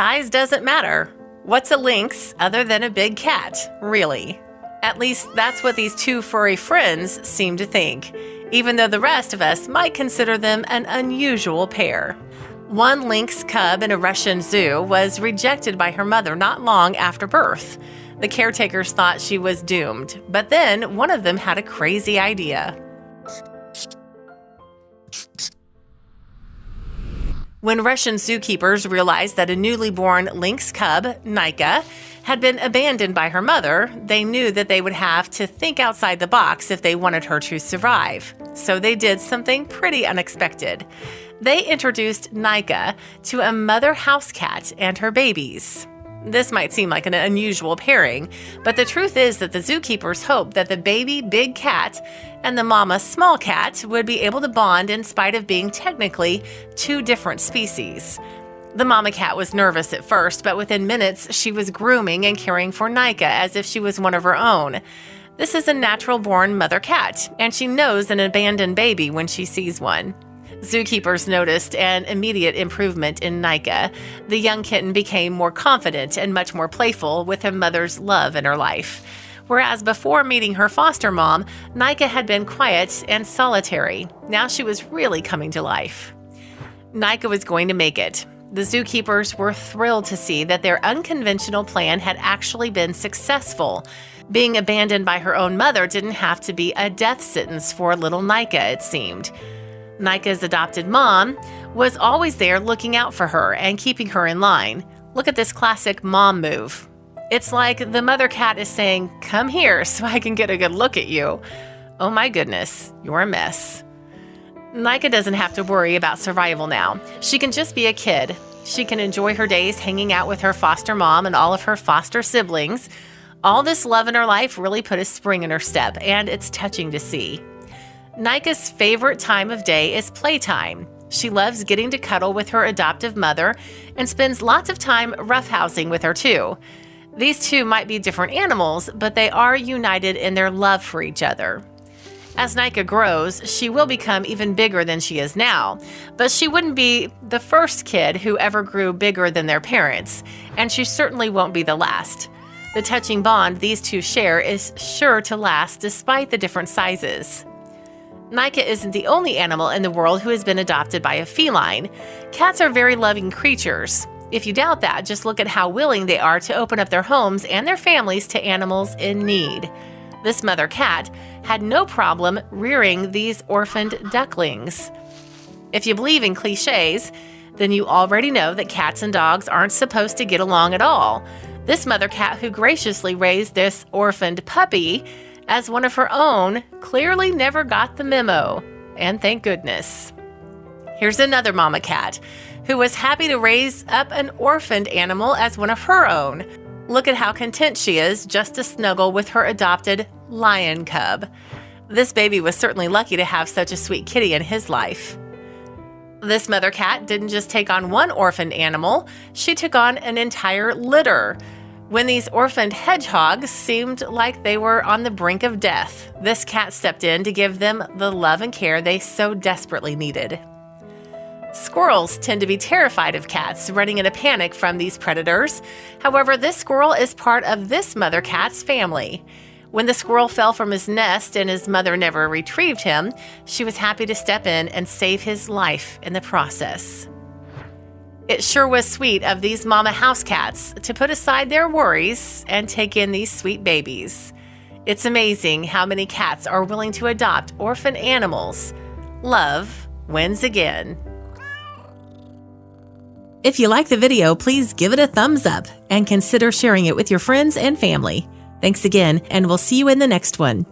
size doesn't matter. What's a lynx other than a big cat, really? At least that's what these two furry friends seem to think, even though the rest of us might consider them an unusual pair. One lynx cub in a Russian zoo was rejected by her mother not long after birth. The caretakers thought she was doomed, but then one of them had a crazy idea. When Russian zookeepers realized that a newly born lynx cub, Nika, had been abandoned by her mother, they knew that they would have to think outside the box if they wanted her to survive. So they did something pretty unexpected. They introduced Nika to a mother house cat and her babies. This might seem like an unusual pairing, but the truth is that the zookeepers hoped that the baby big cat and the mama small cat would be able to bond in spite of being technically two different species. The mama cat was nervous at first, but within minutes she was grooming and caring for Nika as if she was one of her own. This is a natural-born mother cat, and she knows an abandoned baby when she sees one. Zookeepers noticed an immediate improvement in Nika. The young kitten became more confident and much more playful with her mother's love in her life. Whereas before meeting her foster mom, Nika had been quiet and solitary. Now she was really coming to life. Nika was going to make it. The zookeepers were thrilled to see that their unconventional plan had actually been successful. Being abandoned by her own mother didn't have to be a death sentence for little Nika, it seemed. Nika's adopted mom was always there looking out for her and keeping her in line. Look at this classic mom move. It's like the mother cat is saying, "Come here so I can get a good look at you." Oh my goodness, you're a mess. Nika doesn't have to worry about survival now. She can just be a kid. She can enjoy her days hanging out with her foster mom and all of her foster siblings. All this love in her life really put a spring in her step, and it's touching to see. Nika's favorite time of day is playtime. She loves getting to cuddle with her adoptive mother and spends lots of time roughhousing with her too. These two might be different animals, but they are united in their love for each other. As Nika grows, she will become even bigger than she is now, but she wouldn't be the first kid who ever grew bigger than their parents, and she certainly won't be the last. The touching bond these two share is sure to last despite the different sizes. Nika isn't the only animal in the world who has been adopted by a feline. Cats are very loving creatures. If you doubt that, just look at how willing they are to open up their homes and their families to animals in need. This mother cat had no problem rearing these orphaned ducklings. If you believe in cliches, then you already know that cats and dogs aren't supposed to get along at all. This mother cat who graciously raised this orphaned puppy as one of her own clearly never got the memo, and thank goodness. Here's another mama cat who was happy to raise up an orphaned animal as one of her own. Look at how content she is just to snuggle with her adopted lion cub. This baby was certainly lucky to have such a sweet kitty in his life. This mother cat didn't just take on one orphaned animal, she took on an entire litter. When these orphaned hedgehogs seemed like they were on the brink of death, this cat stepped in to give them the love and care they so desperately needed. Squirrels tend to be terrified of cats, running in a panic from these predators. However, this squirrel is part of this mother cat's family. When the squirrel fell from his nest and his mother never retrieved him, she was happy to step in and save his life in the process. It sure was sweet of these mama house cats to put aside their worries and take in these sweet babies. It's amazing how many cats are willing to adopt orphan animals. Love wins again. If you like the video, please give it a thumbs up and consider sharing it with your friends and family. Thanks again, and we'll see you in the next one.